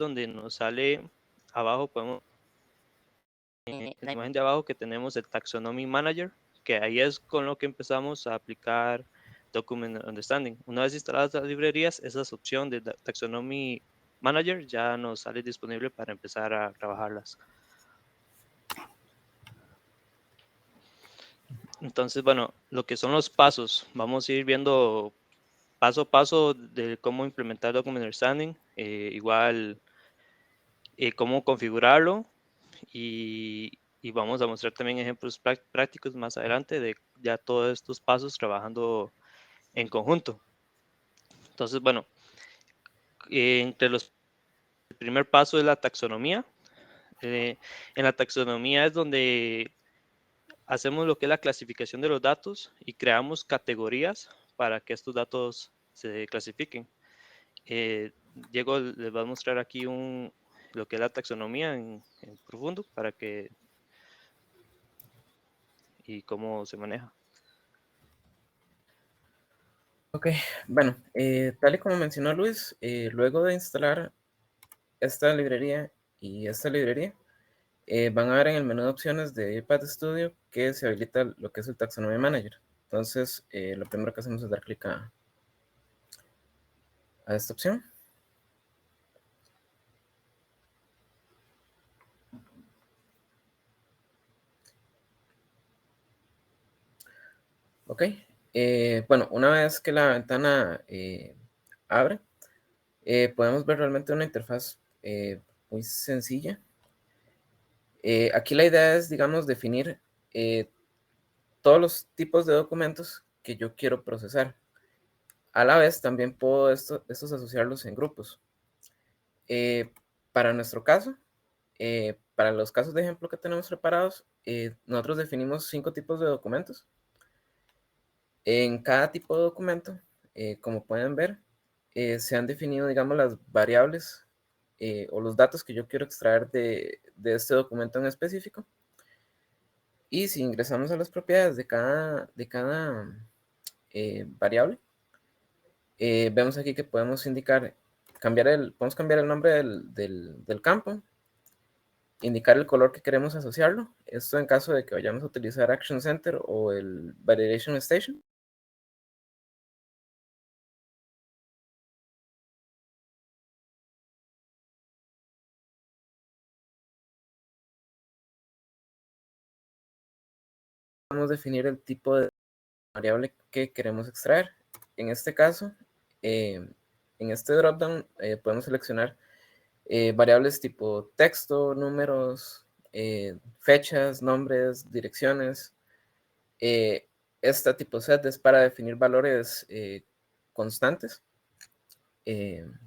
donde nos sale abajo, podemos en la imagen de abajo que tenemos el Taxonomy Manager, que ahí es con lo que empezamos a aplicar Document Understanding. Una vez instaladas las librerías, esa opción de Taxonomy Manager ya nos sale disponible para empezar a trabajarlas. Entonces, bueno, lo que son los pasos, vamos a ir viendo paso a paso de cómo implementar Document Understanding, igual cómo configurarlo y vamos a mostrar también ejemplos prácticos más adelante de ya todos estos pasos trabajando en conjunto. Entonces, bueno, entre los, el primer paso es la taxonomía. En la taxonomía es donde hacemos lo que es la clasificación de los datos y creamos categorías para que estos datos se clasifiquen. Diego les va a mostrar aquí lo que es la taxonomía en profundo para que y cómo se maneja. Ok, bueno, tal y como mencionó Luis, luego de instalar esta librería y esta librería, van a ver en el menú de opciones de iPad Studio que se habilita lo que es el Taxonomy Manager. Entonces, lo primero que hacemos es dar clic a esta opción. Ok, bueno, una vez que la ventana abre, podemos ver realmente una interfaz muy sencilla. Aquí la idea es, digamos, definir todos los tipos de documentos que yo quiero procesar. A la vez, también puedo estos asociarlos en grupos. Para nuestro caso, para los casos de ejemplo que tenemos preparados, nosotros definimos 5 tipos de documentos. En cada tipo de documento, como pueden ver, se han definido, digamos, las variables o los datos que yo quiero extraer de este documento en específico. Y si ingresamos a las propiedades de cada variable, vemos aquí que podemos indicar, podemos cambiar el nombre del campo, indicar el color que queremos asociarlo. Esto en caso de que vayamos a utilizar Action Center o el Validation Station. Podemos definir el tipo de variable que queremos extraer. En este caso, en este dropdown podemos seleccionar variables tipo texto, números, fechas, nombres, direcciones. Este tipo set es para definir valores constantes. En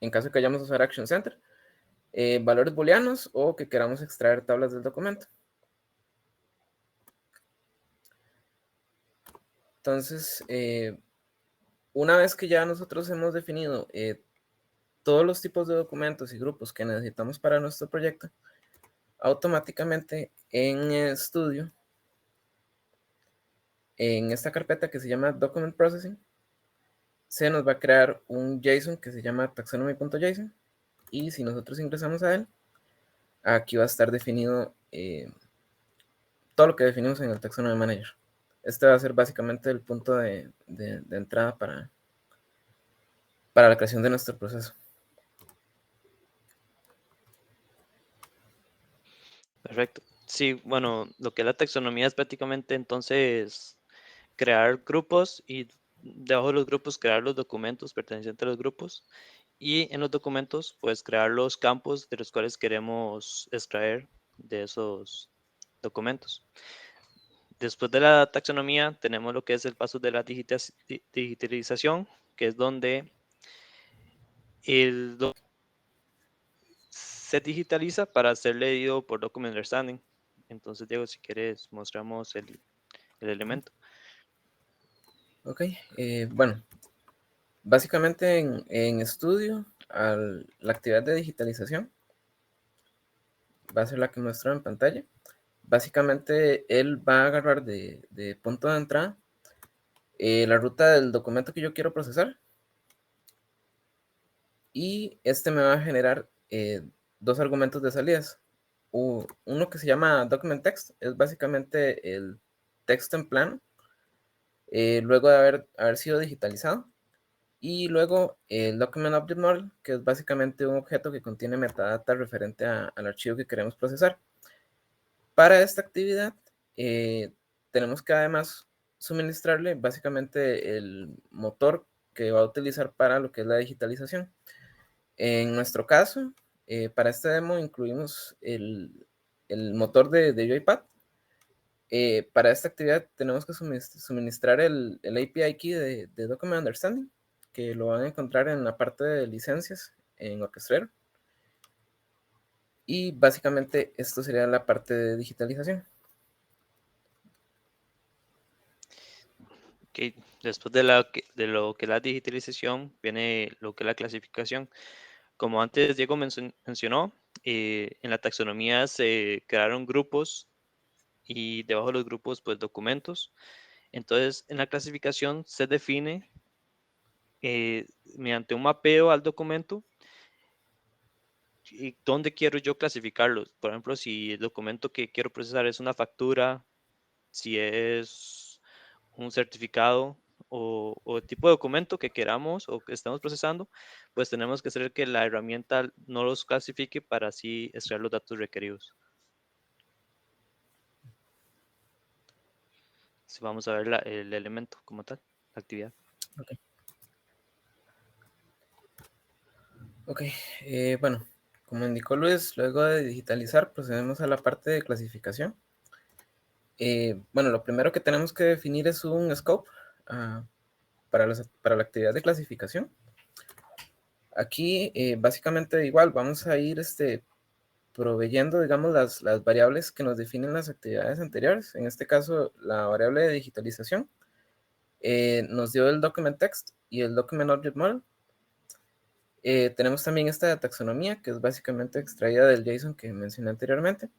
caso de que vayamos a usar Action Center, valores booleanos o que queramos extraer tablas del documento. Entonces, una vez que ya nosotros hemos definido todos los tipos de documentos y grupos que necesitamos para nuestro proyecto, automáticamente en Studio, en esta carpeta que se llama Document Processing, se nos va a crear un JSON que se llama taxonomy.json y si nosotros ingresamos a él, aquí va a estar definido todo lo que definimos en el Taxonomy Manager. Este va a ser básicamente el punto de entrada para la creación de nuestro proceso. Perfecto. Sí, bueno, lo que es la taxonomía es prácticamente entonces crear grupos y debajo de los grupos crear los documentos pertenecientes a los grupos y en los documentos pues crear los campos de los cuales queremos extraer de esos documentos. Después de la taxonomía tenemos lo que es el paso de la digitalización, que es donde el se digitaliza para ser leído por Document Understanding. Entonces, Diego, si quieres, mostramos el elemento. Ok, bueno, básicamente en Studio, la actividad de digitalización va a ser la que muestro en pantalla. Básicamente, él va a agarrar de punto de entrada la ruta del documento que yo quiero procesar. y este me va a generar dos argumentos de salidas. Uno que se llama document text, es básicamente el texto en plano, luego de haber sido digitalizado. Y luego el Document Object Model, que es básicamente un objeto que contiene metadata referente al archivo que queremos procesar. Para esta actividad, tenemos que además suministrarle básicamente el motor que va a utilizar para lo que es la digitalización. En nuestro caso, para este demo incluimos el motor de UiPath. Para esta actividad tenemos que suministrar el API key de Document Understanding, que lo van a encontrar en la parte de licencias en Orchestrator. Y básicamente esto sería la parte de digitalización. Ok, después de lo que es la digitalización, viene lo que es la clasificación. Como antes Diego mencionó, en la taxonomía se crearon grupos y debajo de los grupos, pues documentos. Entonces, en la clasificación se define mediante un mapeo al documento y dónde quiero yo clasificarlos. Por ejemplo, si el documento que quiero procesar es una factura, si es un certificado o el tipo de documento que queramos o que estamos procesando, pues tenemos que hacer que la herramienta no los clasifique para así extraer los datos requeridos. Si vamos a ver el elemento como tal, la actividad. Ok, okay. Bueno, como indicó Luis, luego de digitalizar procedemos a la parte de clasificación. Bueno, lo primero que tenemos que definir es un scope para la actividad de clasificación. Aquí básicamente igual vamos a ir proveyendo, digamos, las variables que nos definen las actividades anteriores. En este caso, la variable de digitalización nos dio el document text y el document object model. Tenemos también esta taxonomía, que es básicamente extraída del JSON que mencioné anteriormente.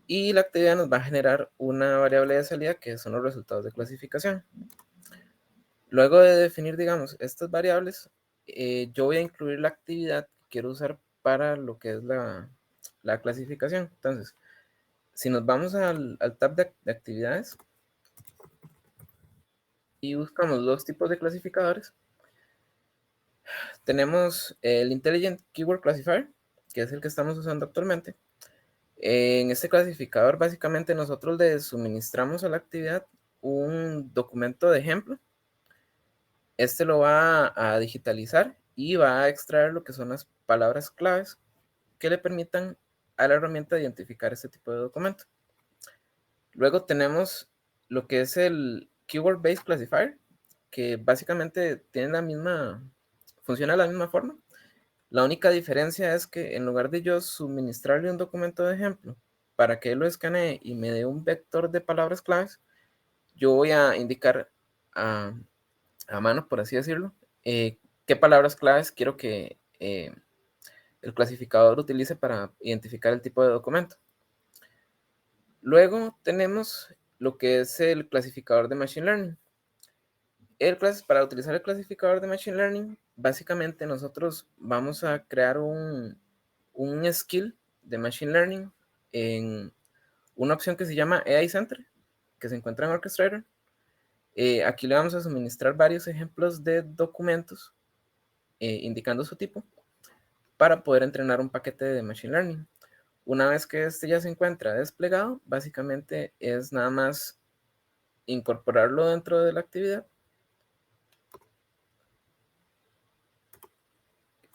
Y la actividad nos va a generar una variable de salida, que son los resultados de clasificación. Luego de definir, digamos, estas variables, yo voy a incluir la actividad que quiero usar para lo que es la clasificación. Entonces, si nos vamos al tab de actividades y buscamos dos tipos de clasificadores, tenemos el Intelligent Keyword Classifier, que es el que estamos usando actualmente. En este clasificador, básicamente nosotros le suministramos a la actividad un documento de ejemplo. Este lo va a digitalizar y va a extraer lo que son las palabras claves que le permitan a la herramienta identificar este tipo de documento. Luego tenemos lo que es el Keyword Based Classifier, que básicamente funciona de la misma forma. La única diferencia es que en lugar de yo suministrarle un documento de ejemplo para que él lo escanee y me dé un vector de palabras claves, yo voy a indicar a mano, por así decirlo, qué palabras claves quiero que el clasificador utilice para identificar el tipo de documento. Luego tenemos lo que es el clasificador de Machine Learning. Para utilizar el clasificador de Machine Learning, básicamente nosotros vamos a crear un skill de Machine Learning en una opción que se llama AI Center, que se encuentra en Orchestrator. Aquí le vamos a suministrar varios ejemplos de documentos indicando su tipo para poder entrenar un paquete de Machine Learning. Una vez que este ya se encuentra desplegado, básicamente es nada más incorporarlo dentro de la actividad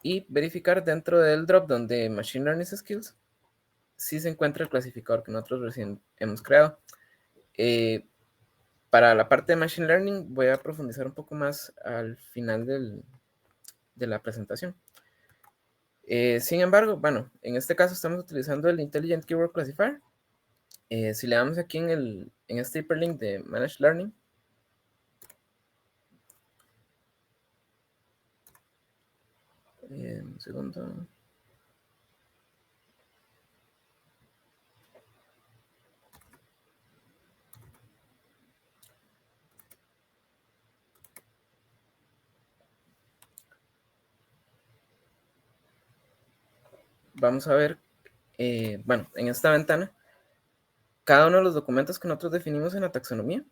y verificar dentro del dropdown de Machine Learning Skills si se encuentra el clasificador que nosotros recién hemos creado. Para la parte de Machine Learning voy a profundizar un poco más al final de la presentación. Sin embargo, bueno, en este caso estamos utilizando el Intelligent Keyword Classifier. Si le damos aquí en este hiperlink de Managed Learning, un segundo. vamos a ver, bueno, en esta ventana, cada uno de los documentos que nosotros definimos en la taxonomía.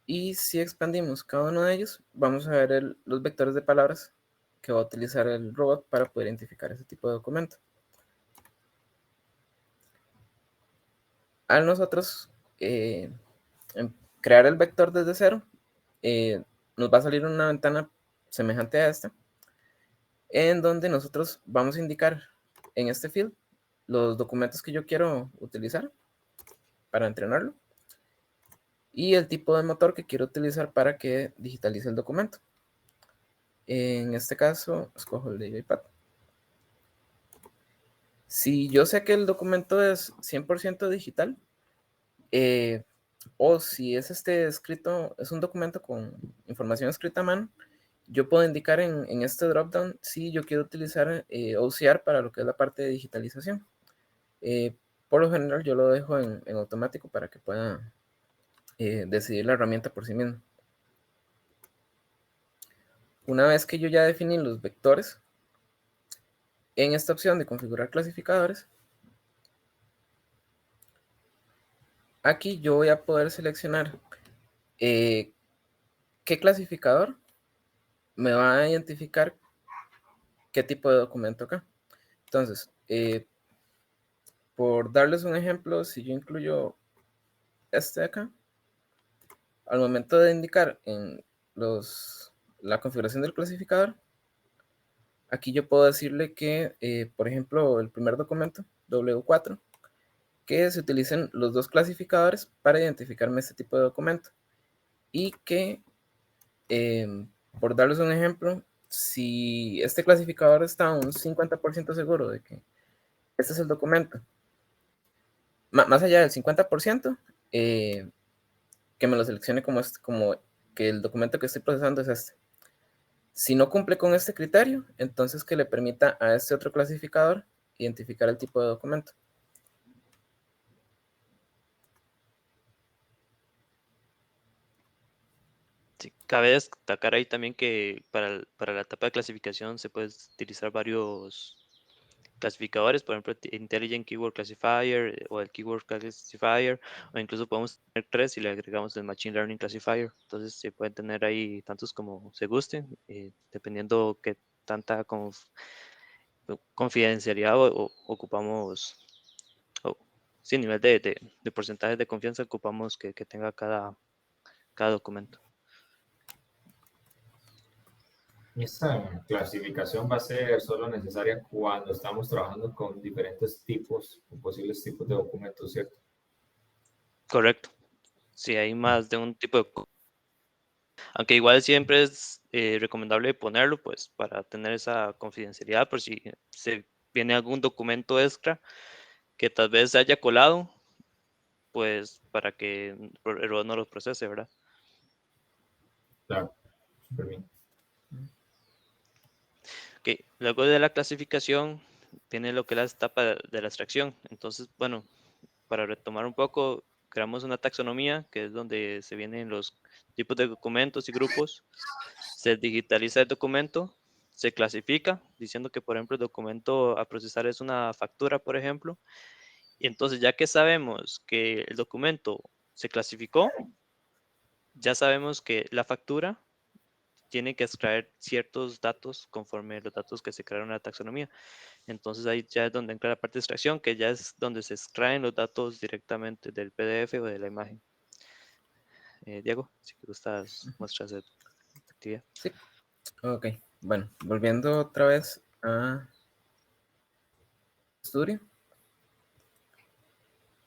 Y si expandimos cada uno de ellos, vamos a ver los vectores de palabras que va a utilizar el robot para poder identificar ese tipo de documento. Al nosotros crear el vector desde cero, nos va a salir una ventana semejante a esta, en donde nosotros vamos a indicar en este field los documentos que yo quiero utilizar para entrenarlo y el tipo de motor que quiero utilizar para que digitalice el documento. En este caso, escojo el de UiPath. Si yo sé que el documento es 100% digital, o si es escrito, es un documento con información escrita a mano, yo puedo indicar en este dropdown si yo quiero utilizar OCR para lo que es la parte de digitalización. Por lo general yo lo dejo en automático para que pueda decidir la herramienta por sí mismo. Una vez que yo ya definí los vectores, en esta opción de configurar clasificadores, aquí yo voy a poder seleccionar qué clasificador me va a identificar qué tipo de documento acá. Entonces, por darles un ejemplo, si yo incluyo este de acá, al momento de indicar en la configuración del clasificador, aquí yo puedo decirle que, por ejemplo, el primer documento, W4, que se utilicen los dos clasificadores para identificarme este tipo de documento. Y que, por darles un ejemplo, si este clasificador está un 50% seguro de que este es el documento, más allá del 50%, que me lo seleccione como que el documento que estoy procesando es este. Si no cumple con este criterio, entonces que le permita a este otro clasificador identificar el tipo de documento. Sí, cabe destacar ahí también que para la etapa de clasificación se puede utilizar varios clasificadores, por ejemplo, Intelligent Keyword Classifier o el Keyword Classifier, o incluso podemos tener tres y le agregamos el Machine Learning Classifier. Entonces se pueden tener ahí tantos como se gusten, dependiendo qué tanta confidencialidad ocupamos, o sí, nivel de porcentaje de confianza ocupamos que tenga cada documento. Esta clasificación va a ser solo necesaria cuando estamos trabajando con diferentes tipos o posibles tipos de documentos, ¿cierto? Correcto. Si hay más de un tipo de... Aunque igual siempre es recomendable ponerlo, pues, para tener esa confidencialidad, por si se viene algún documento extra que tal vez se haya colado, pues, para que el robot no lo procese, ¿verdad? Claro, súper bien. Ok, luego de la clasificación viene lo que es la etapa de la extracción. Entonces, bueno, para retomar un poco, creamos una taxonomía, que es donde se vienen los tipos de documentos y grupos. Se digitaliza el documento, se clasifica, diciendo que, por ejemplo, el documento a procesar es una factura, por ejemplo. Y entonces, ya que sabemos que el documento se clasificó, ya sabemos que la factura tiene que extraer ciertos datos conforme los datos que se crearon en la taxonomía. Entonces ahí ya es donde entra la parte de extracción, que ya es donde se extraen los datos directamente del PDF o de la imagen. Diego, si te gustas, muestras tu actividad. Sí, ok. Bueno, volviendo otra vez a Studio.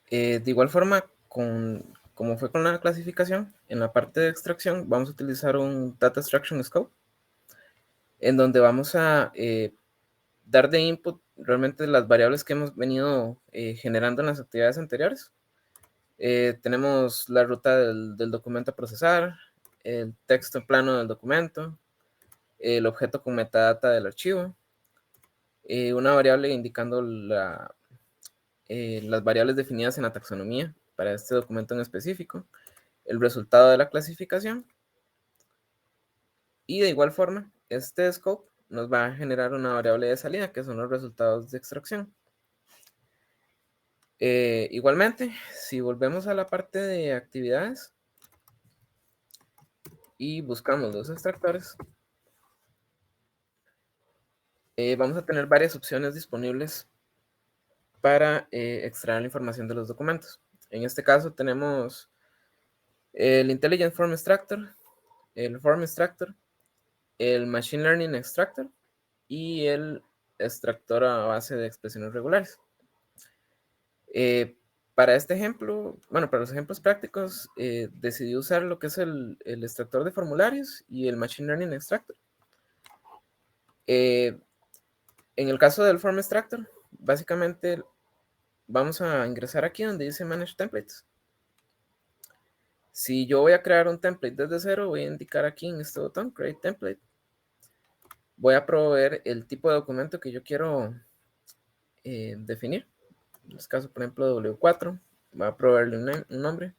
De igual forma, como fue con la clasificación, en la parte de extracción vamos a utilizar un Data Extraction Scope, en donde vamos a dar de input realmente las variables que hemos venido generando en las actividades anteriores. Tenemos la ruta del documento a procesar, el texto en plano del documento, el objeto con metadata del archivo, una variable indicando las variables definidas en la taxonomía para este documento en específico, el resultado de la clasificación, y de igual forma, este scope nos va a generar una variable de salida, que son los resultados de extracción. Igualmente, si volvemos a la parte de actividades y buscamos los extractores, vamos a tener varias opciones disponibles para extraer la información de los documentos. En este caso tenemos el Intelligent Form Extractor, el Form Extractor, el Machine Learning Extractor y el extractor a base de expresiones regulares. Para este ejemplo, bueno, para los ejemplos prácticos, decidí usar lo que es el extractor de formularios y el Machine Learning Extractor. En el caso del Form Extractor, básicamente vamos a ingresar aquí donde dice Manage Templates. Si yo voy a crear un template desde cero, voy a indicar aquí en este botón, Create Template. Voy a proveer el tipo de documento que yo quiero definir. En este caso, por ejemplo, W4. Voy a proveerle un nombre.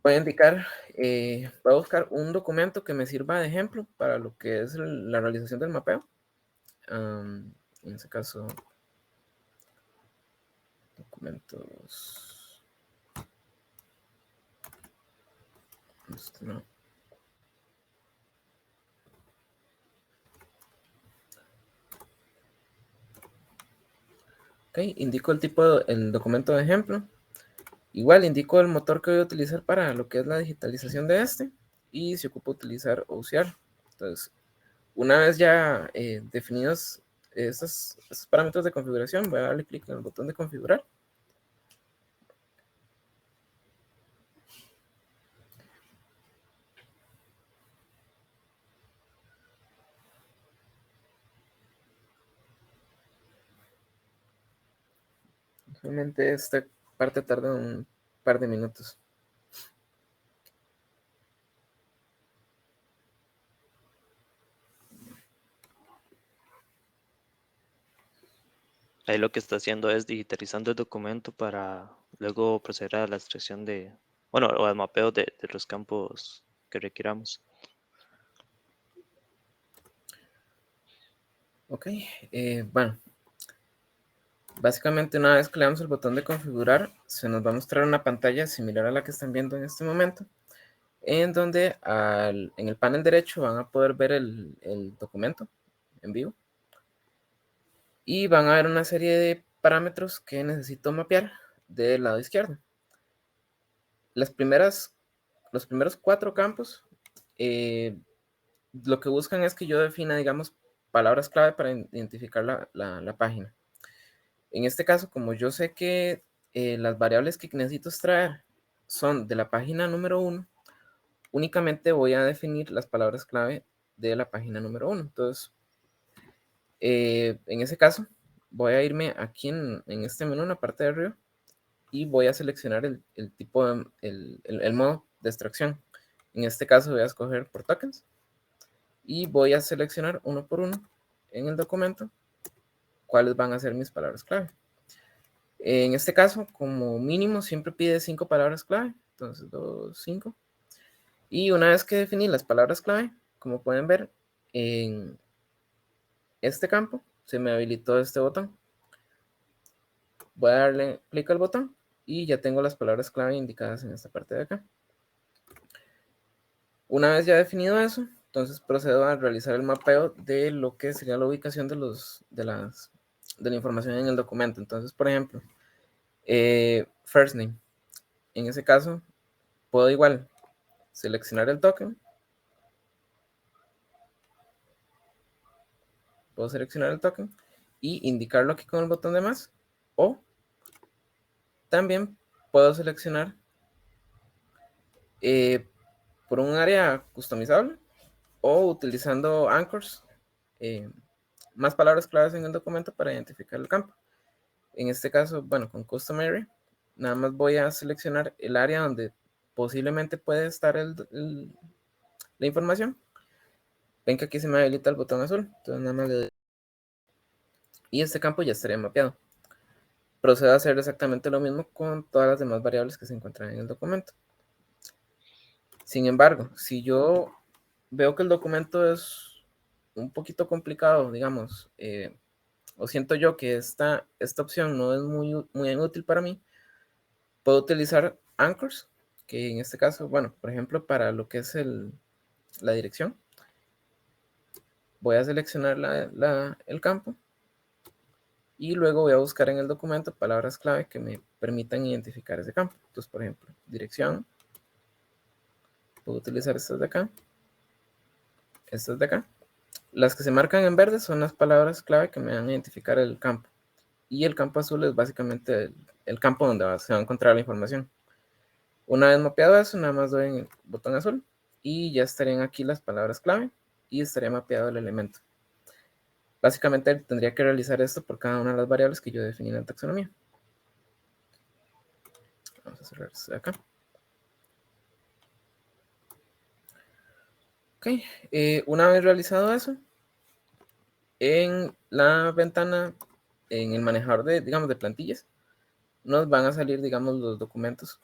Voy a indicar, voy a buscar un documento que me sirva de ejemplo para lo que es la realización del mapeo. En este caso, documentos. No. Ok, indico el tipo, el documento de ejemplo. Igual indico el motor que voy a utilizar para lo que es la digitalización de este y si ocupo utilizar OCR. Entonces, una vez ya definidos estos parámetros de configuración, voy a darle clic en el botón de configurar. Realmente esta parte tarda un par de minutos. Ahí lo que está haciendo es digitalizando el documento para luego proceder a la extracción de, bueno, o al mapeo de los campos que requiramos. Ok, bueno, básicamente una vez que le damos el botón de configurar, se nos va a mostrar una pantalla similar a la que están viendo en este momento, en donde en el panel derecho van a poder ver el documento en vivo y van a ver una serie de parámetros que necesito mapear del lado izquierdo. Los primeros 4 campos lo que buscan es que yo defina, digamos, palabras clave para identificar la página. En este caso, como yo sé que las variables que necesito extraer son de la página número 1, únicamente voy a definir las palabras clave de la página número 1. Entonces, en ese caso, voy a irme aquí en este menú, en la parte de arriba, y voy a seleccionar el tipo, el modo de extracción. En este caso voy a escoger por tokens y voy a seleccionar uno por uno en el documento cuáles van a ser mis palabras clave. En este caso, como mínimo, siempre pide 5 palabras clave. Entonces, 2, 5. Y una vez que definí las palabras clave, como pueden ver, en este campo se me habilitó este botón. Voy a darle clic al botón y ya tengo las palabras clave indicadas en esta parte de acá. Una vez ya definido eso, entonces procedo a realizar el mapeo de lo que sería la ubicación de la información en el documento. Entonces, por ejemplo, first name. En ese caso, puedo igual seleccionar el token. Puedo seleccionar el token y indicarlo aquí con el botón de más. O también puedo seleccionar por un área customizable o utilizando anchors, más palabras claves en el documento para identificar el campo. En este caso, bueno, con Custom Area, nada más voy a seleccionar el área donde posiblemente puede estar la información. Ven que aquí se me habilita el botón azul, entonces nada más le doy. Y este campo ya estaría mapeado. Procedo a hacer exactamente lo mismo con todas las demás variables que se encuentran en el documento. Sin embargo, si yo veo que el documento es un poquito complicado, digamos, o siento yo que esta opción no es muy útil para mí, puedo utilizar anchors, que en este caso, bueno, por ejemplo, para lo que es la dirección, voy a seleccionar el campo y luego voy a buscar en el documento palabras clave que me permitan identificar ese campo. Entonces, por ejemplo, dirección, puedo utilizar estas de acá, estas de acá. Las que se marcan en verde son las palabras clave que me van a identificar el campo. Y el campo azul es básicamente el campo donde se va a encontrar la información. Una vez mapeado eso, nada más doy en el botón azul y ya estarían aquí las palabras clave y estaría mapeado el elemento. Básicamente tendría que realizar esto por cada una de las variables que yo definí en la taxonomía. Vamos a cerrar esto de acá. Ok, una vez realizado eso, en la ventana, en el manejador de, digamos, de plantillas, nos van a salir, digamos, los documentos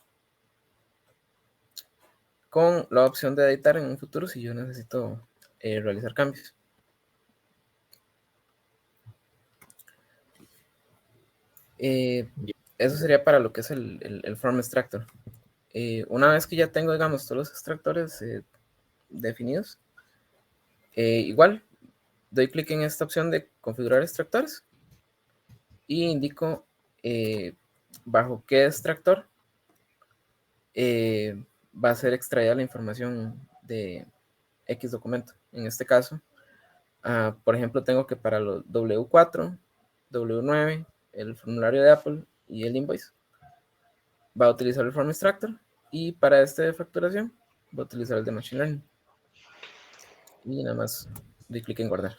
con la opción de editar en un futuro si yo necesito realizar cambios. Eso sería para lo que es el form extractor. Una vez que ya tengo, digamos, todos los extractores definidos, igual doy clic en esta opción de configurar extractores y indico bajo qué extractor va a ser extraída la información de X documento. En este caso, por ejemplo, tengo que para los W4, W9, el formulario de Apple y el invoice, va a utilizar el form extractor, y para este de facturación va a utilizar el de machine learning. Y nada más doy clic en guardar.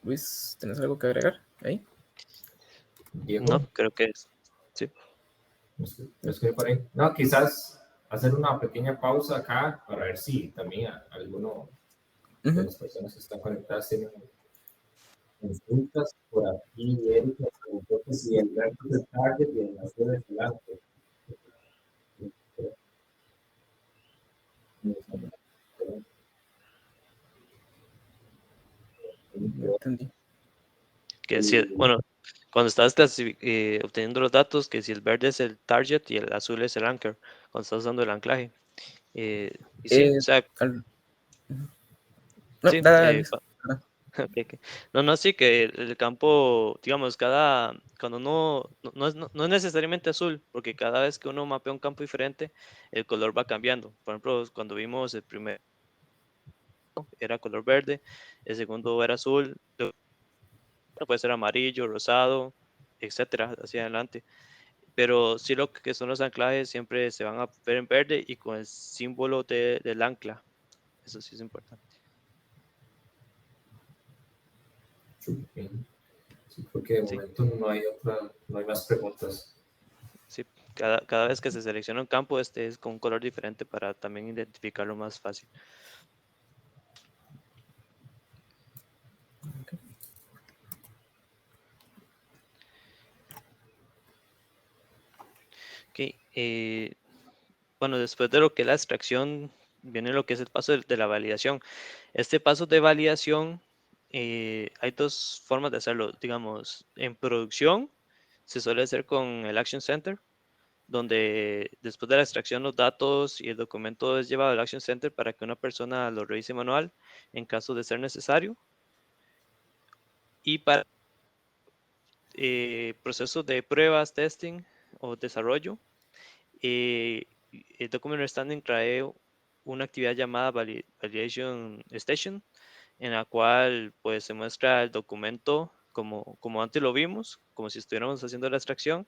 Luis, ¿tienes algo que agregar ahí? Diego, No, creo que sí. ¿me escribe por ahí? No, quizás hacer una pequeña pausa acá para ver si también alguno de las personas que están conectadas tienen consultas. Por aquí, Erika preguntó que si el reto de target y el nació de delante. No entendí. Que si, bueno, cuando estás obteniendo los datos, que si el verde es el target y el azul es el anchor, cuando estás usando el anclaje. Y sí, o sea, No, sí, dale, Luis. ok. No, no, sí, que el campo, digamos, cuando no es necesariamente azul, porque cada vez que uno mapea un campo diferente, el color va cambiando. Por ejemplo, cuando vimos el primero era color verde, el segundo era azul, luego puede ser amarillo, rosado, etcétera, hacia adelante. Pero sí, lo que son los anclajes siempre se van a ver en verde y con el símbolo del ancla. Eso sí es importante. Sí, porque de Sí, momento no hay más preguntas. sí. Cada vez que se selecciona un campo, este es con un color diferente para también identificarlo más fácil. Ok, bueno, después de lo que es la extracción, viene lo que es el paso de la validación. Este paso de validación, hay dos formas de hacerlo. Digamos, en producción se suele hacer con el Action Center, donde después de la extracción los datos y el documento es llevado al Action Center para que una persona lo revise manual en caso de ser necesario. Y para procesos de pruebas, testing o desarrollo, el Document Understanding trae una actividad llamada Validation Station, en la cual pues se muestra el documento como antes lo vimos, como si estuviéramos haciendo la extracción,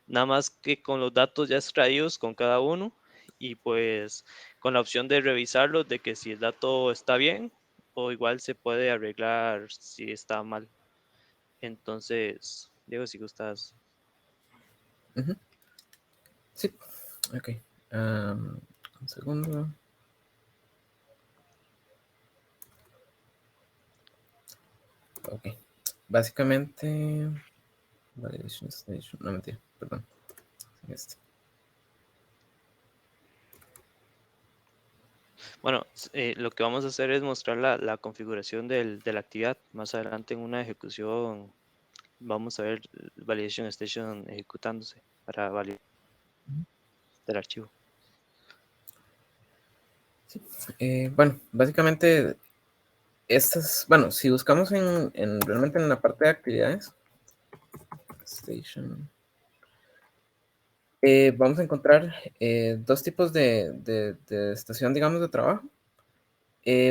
nada más que con los datos ya extraídos con cada uno y pues con la opción de revisarlo, de que si el dato está bien o igual se puede arreglar si está mal. Entonces, Diego, si gustas. Sí, ok. Un segundo. Ok. Básicamente. Validation Station. No, mentira, perdón. Este. Bueno, lo que vamos a hacer es mostrar la configuración de la actividad. Más adelante en una ejecución vamos a ver el Validation Station ejecutándose para validar el archivo. Bueno, básicamente bueno, si buscamos realmente en la parte de actividades, Station, vamos a encontrar dos tipos de estación, digamos, de trabajo.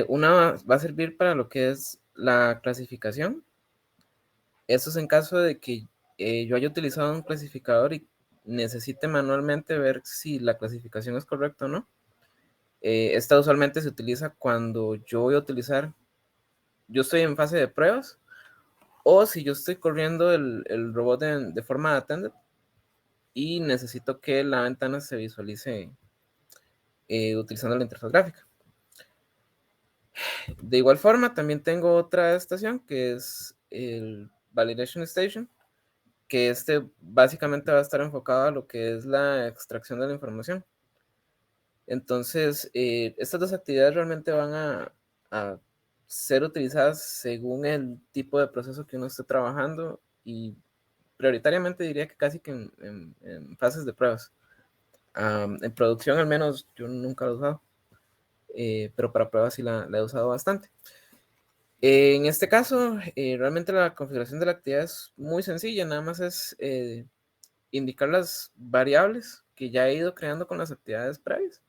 Una va a servir para lo que es la clasificación. Eso es en caso de que yo haya utilizado un clasificador y necesite manualmente ver si la clasificación es correcta o no. Esta usualmente se utiliza cuando yo estoy en fase de pruebas, o si yo estoy corriendo el robot de forma attended y necesito que la ventana se visualice utilizando la interfaz gráfica. De igual forma, también tengo otra estación que es el Validation Station, que básicamente va a estar enfocado a lo que es la extracción de la información. Entonces, estas dos actividades realmente van a ser utilizadas según el tipo de proceso que uno esté trabajando, y prioritariamente diría que casi que en fases de pruebas. En producción al menos yo nunca lo he usado, pero para pruebas sí la he usado bastante. En este caso, realmente la configuración de la actividad es muy sencilla, nada más es indicar las variables que ya he ido creando con las actividades previas.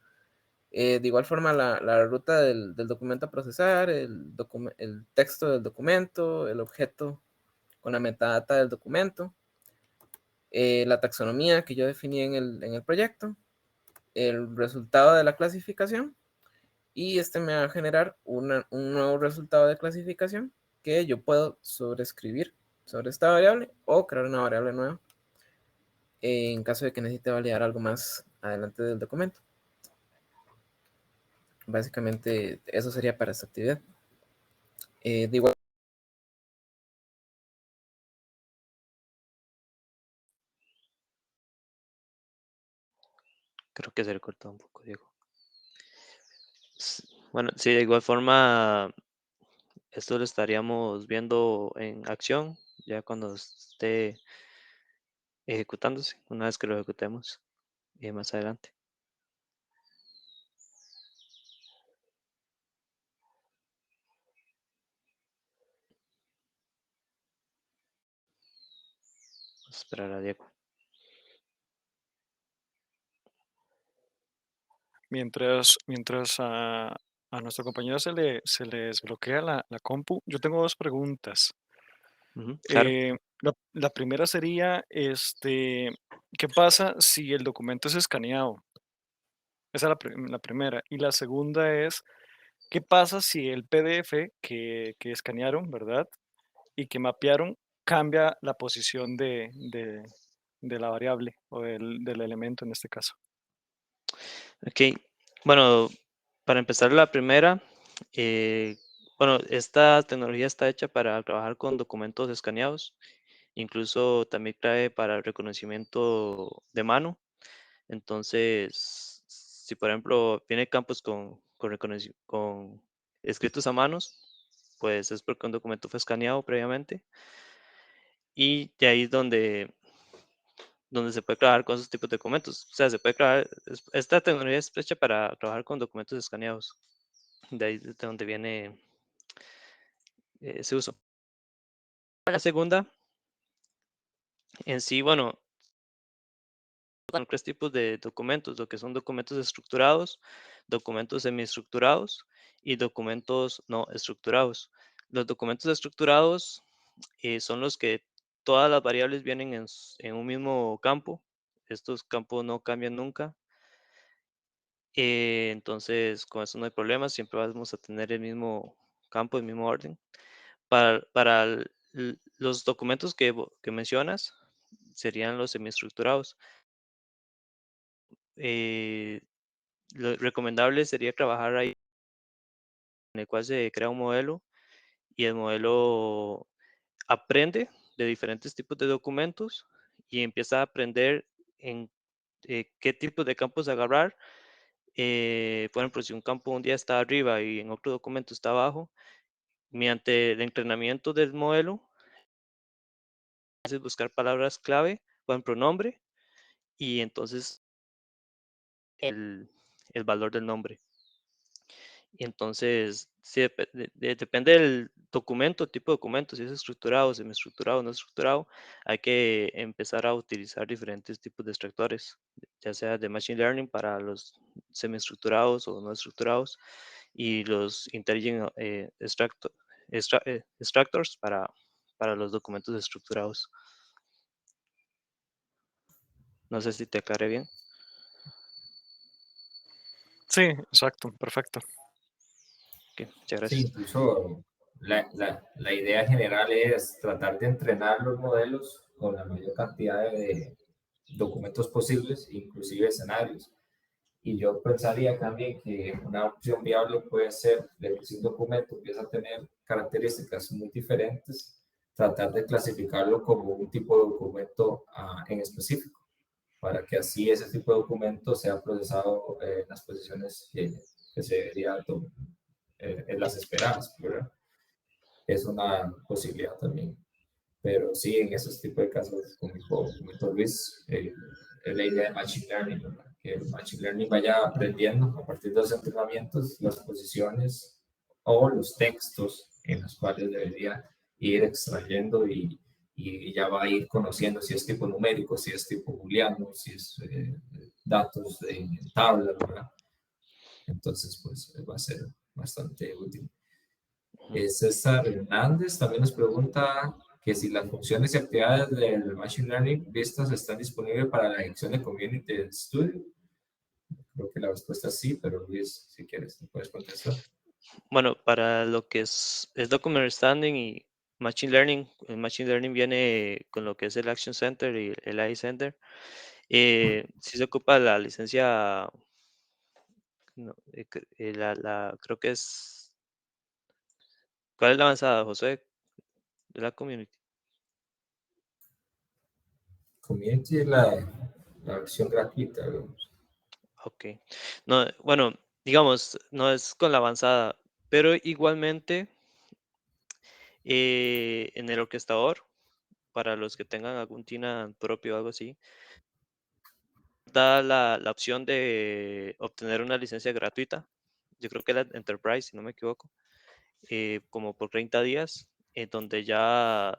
De igual forma, la ruta del documento a procesar, el texto del documento, el objeto con la metadata del documento, la taxonomía que yo definí en el proyecto, el resultado de la clasificación, y este me va a generar un nuevo resultado de clasificación que yo puedo sobreescribir sobre esta variable o crear una variable nueva en caso de que necesite validar algo más adelante del documento. Básicamente eso sería para esta actividad. De igual Creo que se le cortó un poco, Diego. Bueno, sí, de igual forma, esto lo estaríamos viendo en acción ya cuando esté ejecutándose, una vez que lo ejecutemos más adelante. Vamos a esperar a Diego. Mientras a nuestro compañero se le desbloquea la compu, yo tengo dos preguntas. Claro. La primera sería, ¿qué pasa si el documento es escaneado? Esa es la primera. Y la segunda es, ¿qué pasa si el PDF que escanearon, ¿verdad? Y que mapearon cambia la posición de la variable o del elemento en este caso? Ok, bueno, para empezar la primera, bueno, esta tecnología está hecha para trabajar con documentos escaneados, incluso también trae para reconocimiento de mano. Entonces, si por ejemplo viene campos con escritos a manos, pues es porque un documento fue escaneado previamente, y de ahí es donde se puede trabajar con esos tipos de documentos. O sea, se puede trabajar, esta tecnología es hecha para trabajar con documentos escaneados. De ahí es de donde viene ese uso. La segunda, en sí, bueno, son tres tipos de documentos, lo que son documentos estructurados, documentos semiestructurados y documentos no estructurados. Los documentos estructurados son los que todas las variables vienen en un mismo campo. Estos campos no cambian nunca. Entonces, con eso no hay problema, siempre vamos a tener el mismo campo, el mismo orden. Para los documentos que mencionas, serían los semiestructurados. Eh, lo recomendable sería trabajar ahí en el cual se crea un modelo y el modelo aprende de diferentes tipos de documentos y empieza a aprender en qué tipo de campos agarrar Por ejemplo, si un campo un día está arriba y en otro documento está abajo, mediante el entrenamiento del modelo, haces buscar palabras clave, por ejemplo, nombre, y entonces el valor del nombre. Y entonces, sí, depende del documento, tipo de documento, si es estructurado, semiestructurado, no estructurado, hay que empezar a utilizar diferentes tipos de extractores, ya sea de Machine Learning para los semiestructurados o no estructurados, y los Intelligent Extractors para los documentos estructurados. No sé si te aclaré bien. Sí, exacto, perfecto. Ok, muchas Sí, gracias. incluso la idea general es tratar de entrenar los modelos con la mayor cantidad de documentos posibles, inclusive escenarios. Y yo pensaría también que una opción viable puede ser, de que si un documento empieza a tener características muy diferentes, tratar de clasificarlo como un tipo de documento en específico, para que así ese tipo de documento sea procesado en las posiciones que se debería en las esperadas, ¿verdad? Es una posibilidad también. Pero sí, en esos tipos de casos, como dijo Luis, la idea de Machine Learning, ¿verdad? Que el Machine Learning vaya aprendiendo a partir de los entrenamientos las posiciones o los textos en los cuales debería ir extrayendo y ya va a ir conociendo si es tipo numérico, si es tipo booleano, si es datos en tablas, ¿verdad? Entonces, pues va a ser bastante útil. César Hernández también nos pregunta que si las funciones y actividades del Machine Learning vistas están disponibles para la ejecución de Community Studio. Creo que la respuesta es sí, pero Luis, si quieres, te puedes contestar. Bueno, para lo que es Document Understanding y Machine Learning, el Machine Learning viene con lo que es el Action Center y el AI Center. Sí se ocupa la licencia, no, creo que es, ¿cuál es la avanzada, José? De la Community. Community es la versión gratuita, digamos. Ok. No, bueno, digamos, no es con la avanzada, pero igualmente en el orquestador, para los que tengan algún TINA propio o algo así, da la opción de obtener una licencia gratuita. Yo creo que la Enterprise, si no me equivoco, como por 30 días, donde ya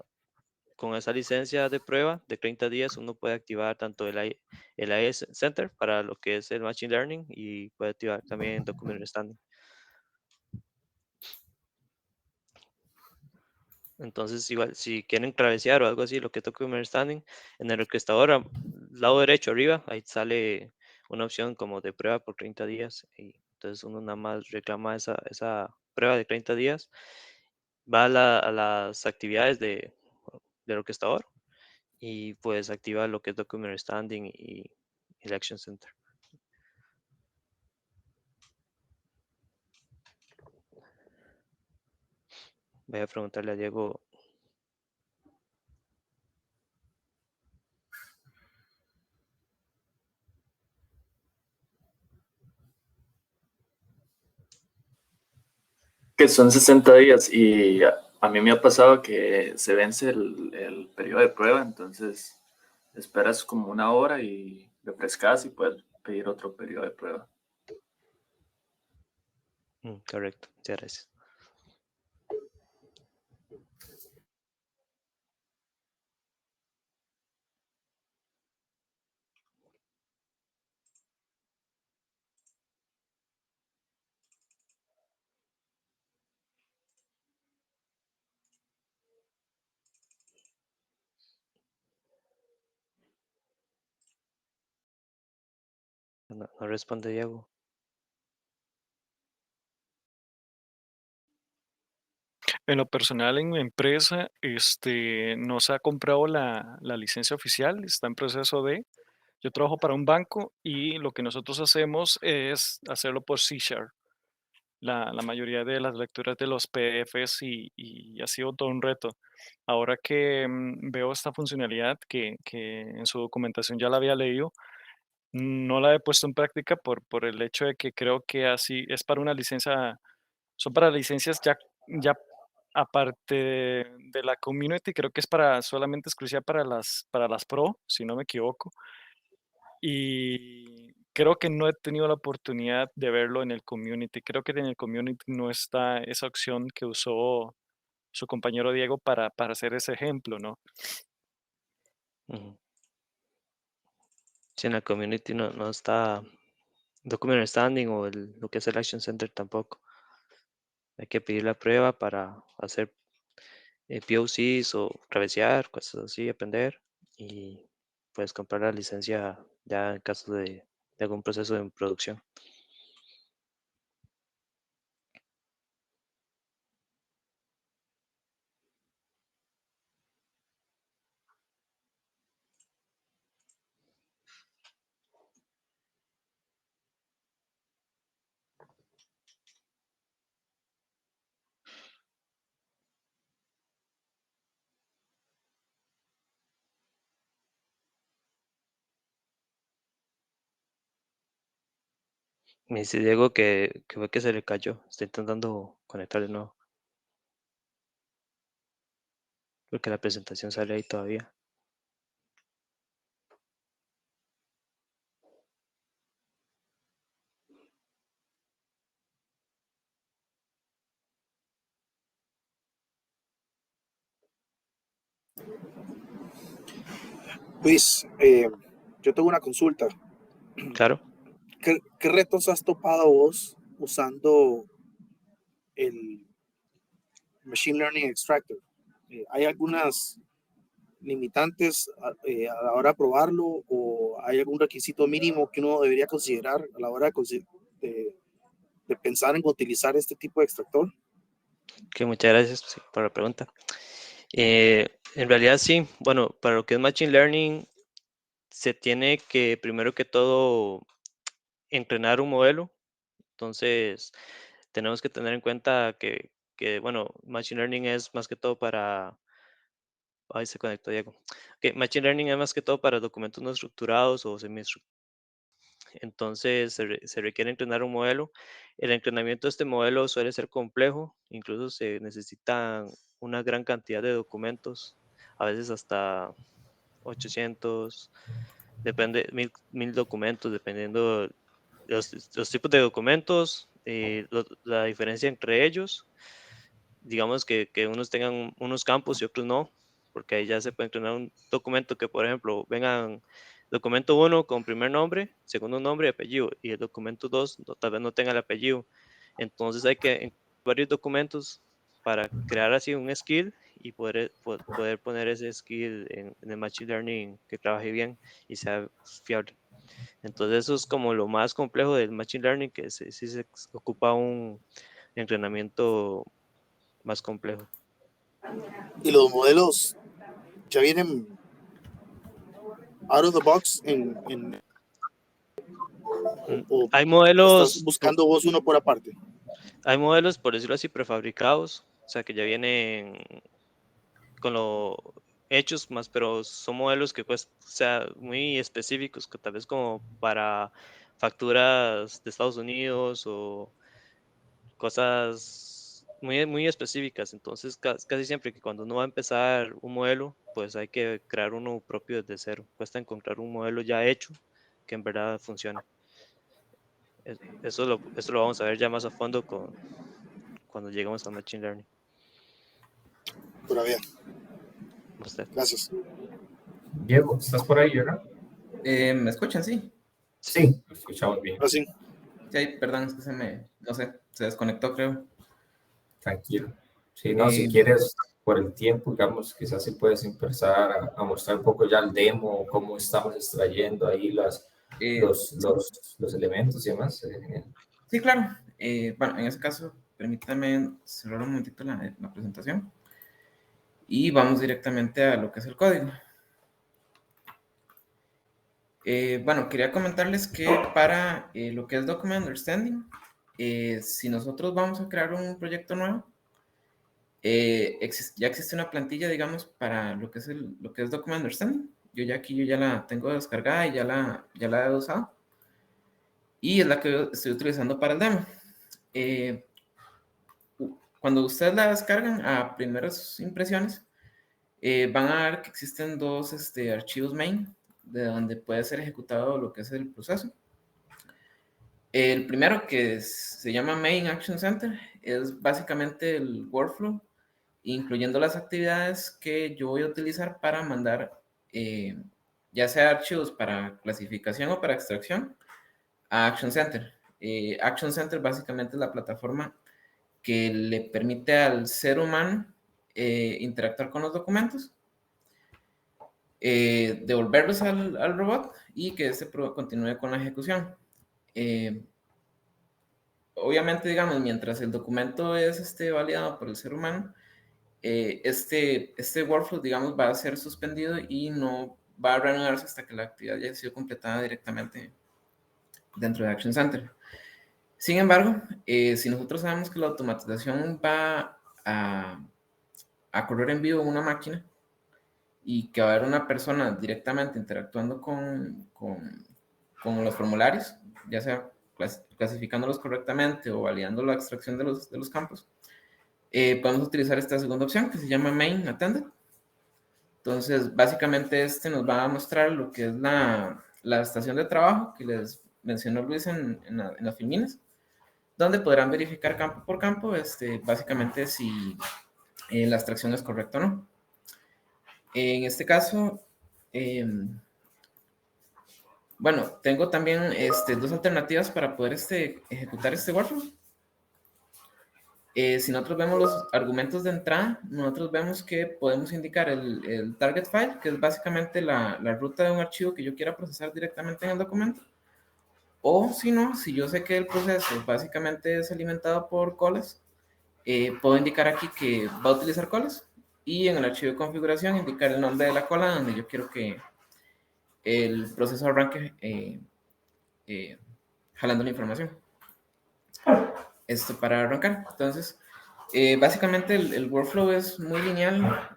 con esa licencia de prueba de 30 días uno puede activar tanto el AI Center para lo que es el Machine Learning y puede activar también Document Understanding. Entonces, igual, si quieren travesear o algo así, lo que es Document Understanding, en el orquestador, lado derecho arriba, ahí sale una opción como de prueba por 30 días. Y entonces uno nada más reclama esa prueba de 30 días, va a las actividades del orquestador y pues activa lo que es Document Understanding y el Action Center. Voy a preguntarle a Diego. Que son 60 días y a mí me ha pasado que se vence el periodo de prueba, entonces esperas como una hora y refrescas y puedes pedir otro periodo de prueba. Correcto, muchas gracias. No, no responde Diego. En lo personal, en mi empresa, no se ha comprado la licencia oficial, está en proceso de. Yo trabajo para un banco y lo que nosotros hacemos es hacerlo por C#. La mayoría de las lecturas de los PDFs y ha sido todo un reto. Ahora que veo esta funcionalidad que en su documentación ya la había leído, no la he puesto en práctica por el hecho de que creo que así es para una licencia, son para licencias ya aparte de la community, creo que es para solamente exclusiva para las pro, si no me equivoco. Y creo que no he tenido la oportunidad de verlo en el community. Creo que en el community no está esa opción que usó su compañero Diego para hacer ese ejemplo, ¿no? Ujú. Si en la community no está Document Understanding o lo que es el Action Center tampoco. Hay que pedir la prueba para hacer POCs o travesear, cosas así, aprender. Y puedes comprar la licencia ya en caso de algún proceso en producción. Me dice Diego que fue que se le cayó. Está intentando conectar de nuevo. Porque la presentación sale ahí todavía. Luis, yo tengo una consulta. Claro. ¿Qué retos has topado vos usando el Machine Learning Extractor? ¿Hay algunas limitantes a la hora de probarlo o hay algún requisito mínimo que uno debería considerar a la hora de pensar en utilizar este tipo de extractor? Que muchas gracias sí, por la pregunta. En realidad sí. Bueno, para lo que es Machine Learning, se tiene que primero que todo entrenar un modelo. Entonces, tenemos que tener en cuenta bueno, Machine Learning es más que todo para... Ahí se conectó Diego. Machine Learning es más que todo para documentos no estructurados o semi-estructurados. Entonces, se requiere entrenar un modelo. El entrenamiento de este modelo suele ser complejo. Incluso se necesitan una gran cantidad de documentos, a veces hasta 800, depende, 1000 documentos, dependiendo los tipos de documentos, la diferencia entre ellos, digamos que unos tengan unos campos y otros no, porque ahí ya se puede entrenar un documento que, por ejemplo, vengan documento 1 con primer nombre, segundo nombre y apellido, y el documento 2 tal vez no tenga el apellido. Entonces hay que varios documentos para crear así un skill y poder poner ese skill en el Machine Learning que trabaje bien y sea fiable. Entonces eso es como lo más complejo del Machine Learning, que sí se ocupa un entrenamiento más complejo. Y los modelos ya vienen out of the box o Hay estás modelos, buscando vos uno por aparte. hay modelos, por decirlo así, prefabricados, o sea, que ya vienen con lo hechos más, pero son modelos que pues, o sea, muy específicos, que tal vez como para facturas de Estados Unidos o cosas muy específicas. Entonces, casi siempre que cuando uno va a empezar un modelo, pues hay que crear uno propio desde cero. Cuesta encontrar un modelo ya hecho que en verdad funcione. Eso lo vamos a ver ya más a fondo cuando lleguemos a Machine Learning. Pero bien, Usted. gracias. Diego, ¿estás por ahí, verdad? ¿Me escuchan? Sí. Sí, lo escuchamos bien. Así. Sí, perdón, es que no sé, se desconectó, creo. Tranquilo. Sí, no, si quieres, por el tiempo, digamos, quizás si puedes empezar a mostrar un poco ya el demo, cómo estamos extrayendo ahí los elementos y demás. Sí, claro. Bueno, en ese caso, permítame cerrar un momentito la presentación y vamos directamente a lo que es el código. Bueno, quería comentarles que para lo que es Document Understanding, si nosotros vamos a crear un proyecto nuevo, ya existe una plantilla, digamos, para lo que es Document Understanding. yo ya la tengo descargada y ya la he usado. Y es la que estoy utilizando para el demo. Cuando ustedes la descargan a primeras impresiones, van a ver que existen dos archivos main de donde puede ser ejecutado lo que es el proceso. El primero, que se llama Main Action Center, es básicamente el workflow, incluyendo las actividades que yo voy a utilizar para mandar ya sea archivos para clasificación o para extracción a Action Center. Action Center básicamente es la plataforma que le permite al ser humano interactuar con los documentos, devolverlos al robot y que este continúe con la ejecución. Obviamente, digamos, mientras el documento es validado por el ser humano, este workflow, digamos, va a ser suspendido y no va a reanudarse hasta que la actividad haya sido completada directamente dentro de Action Center. Sin embargo, si nosotros sabemos que la automatización va a correr en vivo en una máquina y que va a haber una persona directamente interactuando con los formularios, ya sea clasificándolos correctamente o validando la extracción de los campos, podemos utilizar esta segunda opción que se llama Main Attended. Entonces, básicamente nos va a mostrar lo que es la estación de trabajo que les mencionó Luis en las filminas, donde podrán verificar campo por campo, básicamente si la extracción es correcta o no. En este caso, bueno, tengo también dos alternativas para poder ejecutar este workflow. Si nosotros vemos los argumentos de entrada, nosotros vemos que podemos indicar el target file, que es básicamente la ruta de un archivo que yo quiera procesar directamente en el documento. O si no, si yo sé que el proceso básicamente es alimentado por colas, puedo indicar aquí que va a utilizar colas y en el archivo de configuración indicar el nombre de la cola donde yo quiero que el proceso arranque jalando la información. Esto para arrancar. Entonces, básicamente el workflow es muy lineal.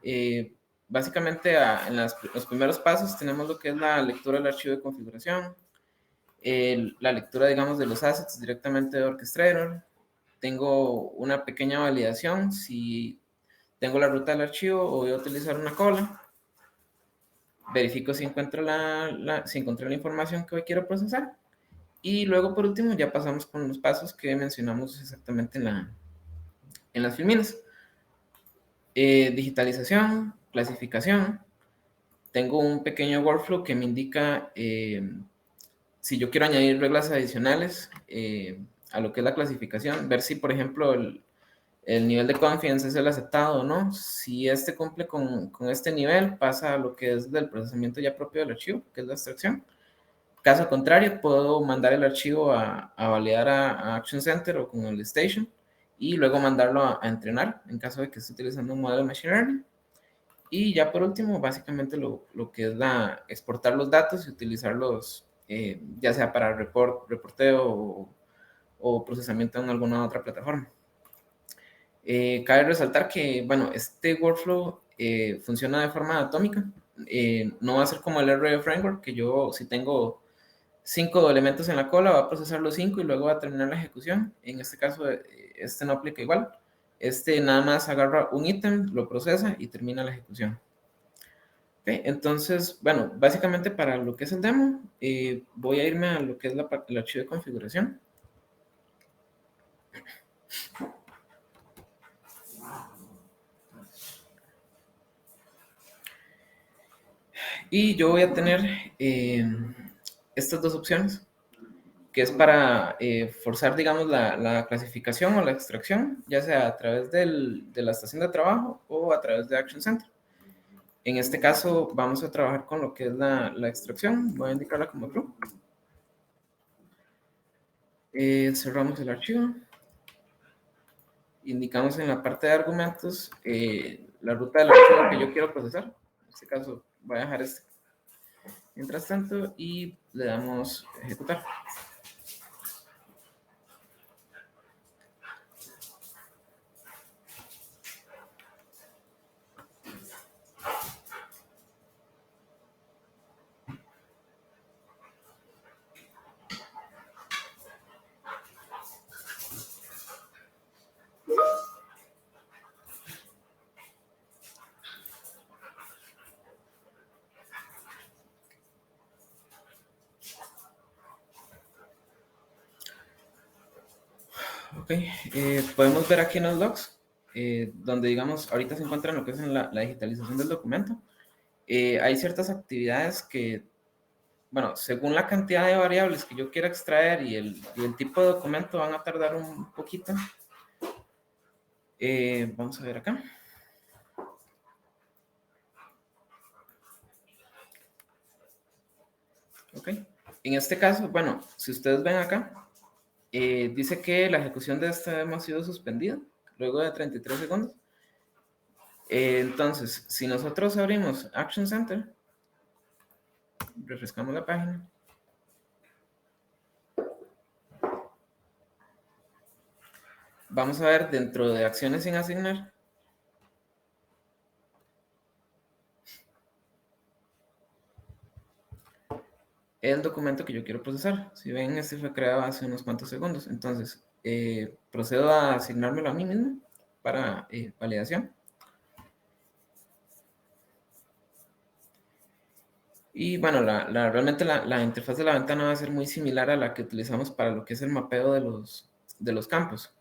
Básicamente en los primeros pasos tenemos lo que es la lectura del archivo de configuración, la lectura, digamos, de los assets directamente de Orchestrator. Tengo una pequeña validación si tengo la ruta del archivo o voy a utilizar una cola. Verifico si encuentro si encontré la información que hoy quiero procesar. Y luego, por último, ya pasamos con los pasos que mencionamos exactamente en las filminas. Digitalización, clasificación. Tengo un pequeño workflow que me indica si yo quiero añadir reglas adicionales a lo que es la clasificación, ver si, por ejemplo, el nivel de confidence es el aceptado o no. Si cumple con este nivel, pasa a lo que es del procesamiento ya propio del archivo, que es la extracción. Caso contrario, puedo mandar el archivo a validar a Action Center o con el Station y luego mandarlo a entrenar en caso de que esté utilizando un modelo de Machine Learning. Y ya por último, básicamente lo que es exportar los datos y utilizarlos ya sea para reporteo o procesamiento en alguna otra plataforma. Cabe resaltar que, bueno, este workflow funciona de forma atómica. No va a ser como el RF Framework, que yo si tengo 5 elementos en la cola, va a procesar los 5 y luego va a terminar la ejecución. En este caso, no aplica igual. Nada más agarra un ítem, lo procesa y termina la ejecución. Okay, entonces, bueno, básicamente para lo que es el demo, voy a irme a lo que es el archivo de configuración. Y yo voy a tener estas dos opciones, que es para forzar, digamos, la clasificación o la extracción, ya sea a través de la estación de trabajo o a través de Action Center. En este caso, vamos a trabajar con lo que es la extracción. Voy a indicarla como true. Cerramos el archivo. Indicamos en la parte de argumentos la ruta del archivo que yo quiero procesar. En este caso, voy a dejar mientras tanto y le damos ejecutar. Ok, podemos ver aquí en los logs, donde digamos, ahorita se encuentra en lo que es en la digitalización del documento. Hay ciertas actividades que, bueno, según la cantidad de variables que yo quiera extraer y el tipo de documento van a tardar un poquito. Vamos a ver acá. Ok, en este caso, bueno, si ustedes ven acá, dice que la ejecución de esta demo ha sido suspendida luego de 33 segundos. Entonces, si nosotros abrimos Action Center, refrescamos la página. Vamos a ver dentro de acciones sin asignar. El documento que yo quiero procesar. Si ven, este fue creado hace unos cuantos segundos. Entonces, procedo a asignármelo a mí mismo para validación. Y bueno, realmente la interfaz de la ventana va a ser muy similar a la que utilizamos para lo que es el mapeo de los campos.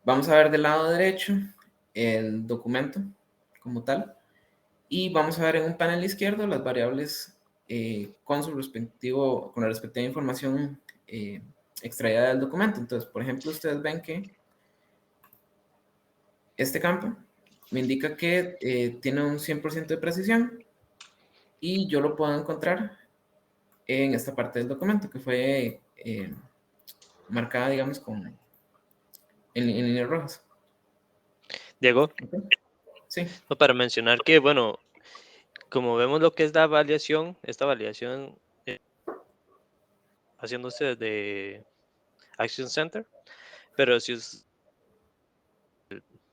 Vamos a ver del lado derecho el documento como tal. Y vamos a ver en un panel izquierdo las variables con la respectiva información extraída del documento. Entonces, por ejemplo, ustedes ven que este campo me indica que tiene un 100% de precisión y yo lo puedo encontrar en esta parte del documento que fue marcada, digamos, en líneas rojas. Diego, ¿Okay? Sí. no, para mencionar que, bueno, como vemos lo que es la validación, esta validación haciéndose de Action Center, pero si es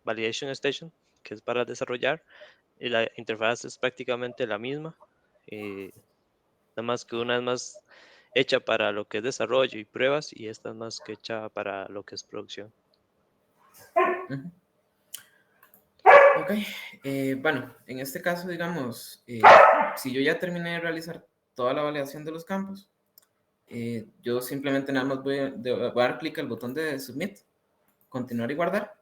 Validation Station, que es para desarrollar, y la interfaz es prácticamente la misma, nada más que una es más hecha para lo que es desarrollo y pruebas y esta es más que hecha para lo que es producción. Uh-huh. Ok, bueno, en este caso, digamos, si yo ya terminé de realizar toda la validación de los campos, yo simplemente nada más voy a dar clic al botón de Submit, continuar y guardar.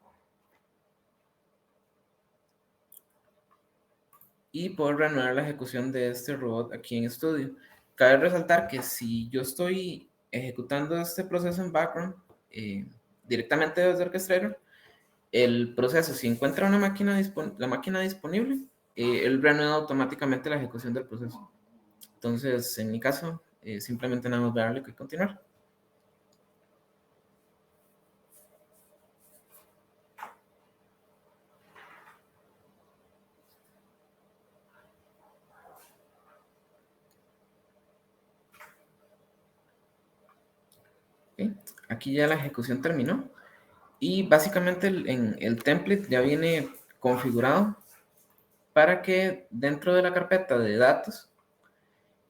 Y puedo reanudar la ejecución de este robot aquí en Studio. Cabe resaltar que si yo estoy ejecutando este proceso en background, directamente desde Orchestrator, el proceso, si encuentra la máquina disponible, él reanuda automáticamente la ejecución del proceso. Entonces, en mi caso, simplemente nada más voy a darle clic continuar. Okay. Aquí ya la ejecución terminó. Y básicamente el template ya viene configurado para que dentro de la carpeta de datos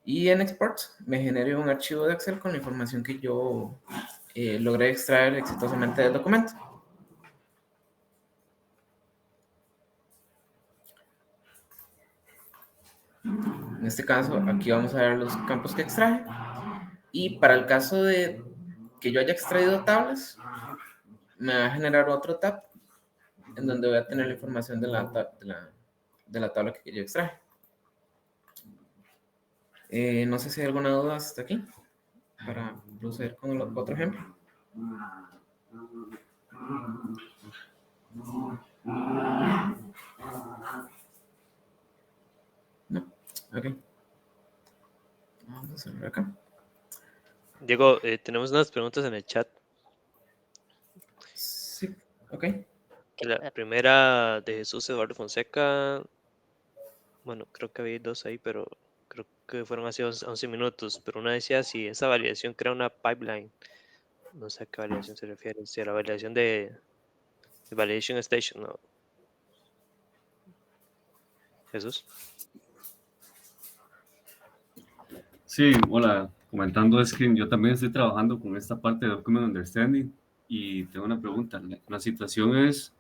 y en exports me genere un archivo de Excel con la información que yo logré extraer exitosamente del documento. En este caso, aquí vamos a ver los campos que extrae. Y para el caso de que yo haya extraído tablas, me va a generar otro tab en donde voy a tener la información de la tabla que yo extraje. No sé si hay alguna duda hasta aquí para proceder con el otro ejemplo. No, ok. Vamos a cerrar acá. Diego, tenemos unas preguntas en el chat. Sí, ok. La primera de Jesús Eduardo Fonseca, bueno, creo que había dos ahí, pero creo que fueron hace 11 minutos, pero una decía si esa validación crea una pipeline. No sé a qué validación se refiere, si a la validación de Validation Station, ¿no? Jesús. Sí, hola, comentando es que yo también estoy trabajando con esta parte de Document Understanding y tengo una pregunta. La situación es,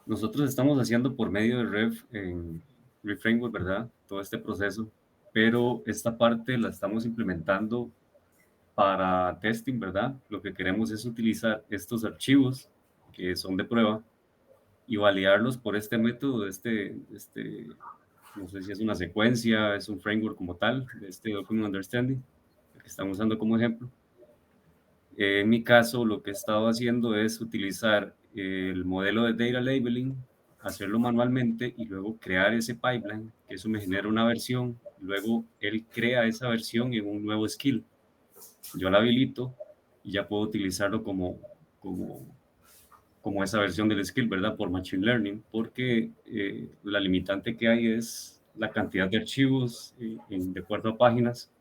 nosotros estamos haciendo por medio de Rev Framework, ¿verdad? Todo este proceso, pero esta parte la estamos implementando para testing, ¿verdad? Lo que queremos es utilizar estos archivos que son de prueba y validarlos por este método, no sé si es una secuencia, es un framework como tal, de este Document Understanding, que estamos usando como ejemplo. En mi caso, lo que he estado haciendo es utilizar el modelo de Data Labeling, hacerlo manualmente y luego crear ese pipeline, que eso me genera una versión, luego él crea esa versión en un nuevo skill. Yo la habilito y ya puedo utilizarlo como esa versión del skill, ¿verdad? Por Machine Learning, porque la limitante que hay es la cantidad de archivos de acuerdo a páginas.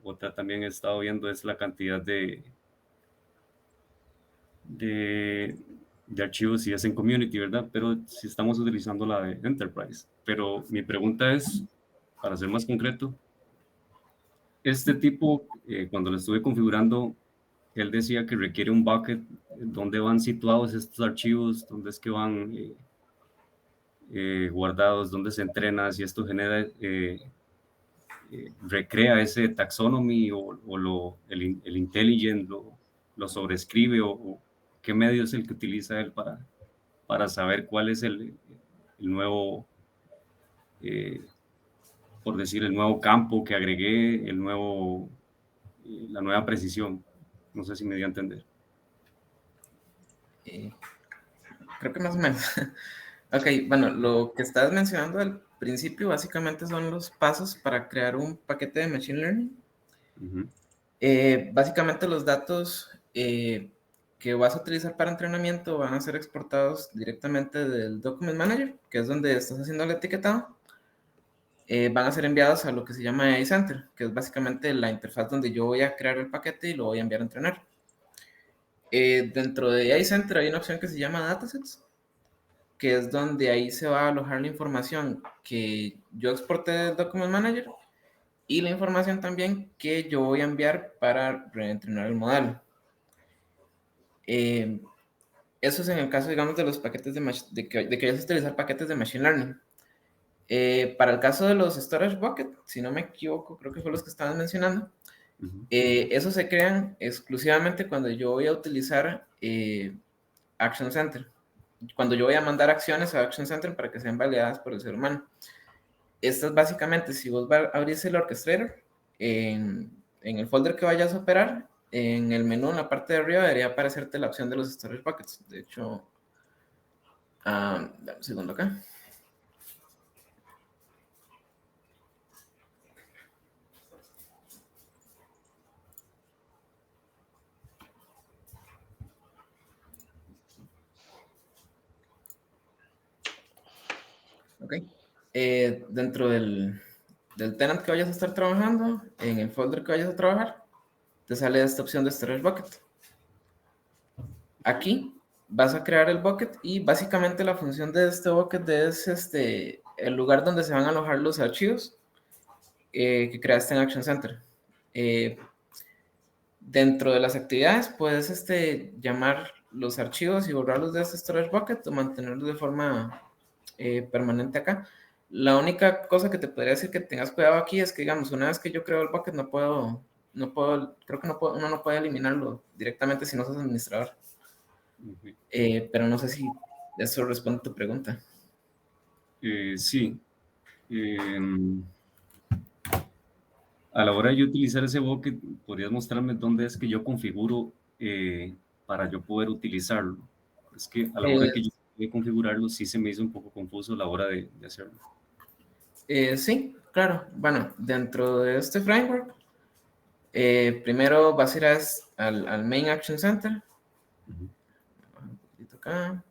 Otra también he estado viendo es la cantidad de archivos si es en community, ¿verdad? Pero si estamos utilizando la de Enterprise. Pero mi pregunta es, para ser más concreto, este tipo, cuando lo estuve configurando, él decía que requiere un bucket donde van situados estos archivos, dónde es que van guardados, dónde se entrena, si esto genera, recrea ese taxonomy o el intelligent lo sobrescribe o qué medio es el que utiliza él para saber cuál es el nuevo, por decir, el nuevo campo que agregué, la nueva precisión. No sé si me dio a entender. Creo que más o menos. Ok, bueno, lo que estabas mencionando al principio básicamente son los pasos para crear un paquete de Machine Learning. Básicamente los datos que vas a utilizar para entrenamiento van a ser exportados directamente del Document Manager, que es donde estás haciendo el etiquetado. Van a ser enviados a lo que se llama AI Center, que es básicamente la interfaz donde yo voy a crear el paquete y lo voy a enviar a entrenar. Dentro de AI Center hay una opción que se llama Datasets, que es donde ahí se va a alojar la información que yo exporté del Document Manager y la información también que yo voy a enviar para reentrenar el modelo. Eso es en el caso, digamos, de los paquetes de que vayas a utilizar paquetes de Machine Learning. Para el caso de los Storage Bucket, si no me equivoco, creo que fue los que estaban mencionando, esos se crean exclusivamente cuando yo voy a utilizar Action Center. Cuando yo voy a mandar acciones a Action Center para que sean validadas por el ser humano. Estas básicamente, si vos abrís el Orchestrator, en el folder que vayas a operar, en el menú en la parte de arriba debería aparecerte la opción de los Storage Buckets. De hecho, dame un segundo acá. Ok. Dentro del tenant que vayas a estar trabajando, en el folder que vayas a trabajar, te sale esta opción de Storage Bucket. Aquí vas a crear el bucket y básicamente la función de este bucket es el lugar donde se van a alojar los archivos que creaste en Action Center. Dentro de las actividades puedes llamar los archivos y borrarlos de este storage bucket o mantenerlos de forma permanente acá. La única cosa que te podría decir que tengas cuidado aquí es que, digamos, una vez que yo creo el bucket creo que uno no puede eliminarlo directamente si no sos administrador. Pero no sé si eso responde a tu pregunta. Sí. A la hora de yo utilizar ese bucket, ¿podrías mostrarme dónde es que yo configuro para yo poder utilizarlo? Es que a la hora que yo voy a configurarlo, sí se me hizo un poco confuso a la hora de hacerlo. Sí, claro. Bueno, dentro de este framework, primero vas a ir al Main Action Center. Un poquito acá.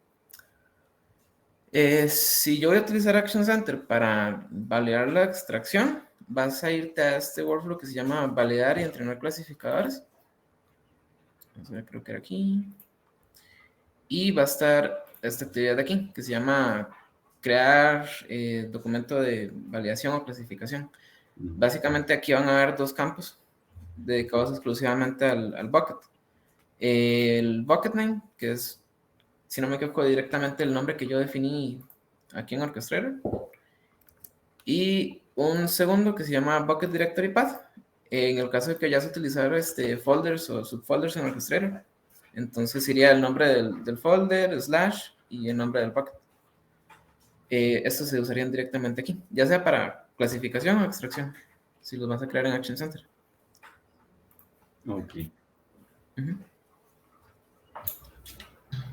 Si yo voy a utilizar Action Center para validar la extracción, vas a irte a este workflow que se llama validar y entrenar clasificadores. Creo que era aquí. Y va a estar esta actividad de aquí, que se llama crear documento de validación o clasificación. Básicamente aquí van a haber dos campos dedicados exclusivamente al bucket. El bucket name, que es, si no me equivoco, directamente el nombre que yo definí aquí en Orchestrator. Y un segundo que se llama Bucket Directory Path. En el caso de que vayas a utilizar folders o subfolders en Orchestrator, entonces sería el nombre del folder, slash, y el nombre del bucket. Estos se usarían directamente aquí, ya sea para clasificación o extracción, si los vas a crear en Action Center. Ok, Ujú.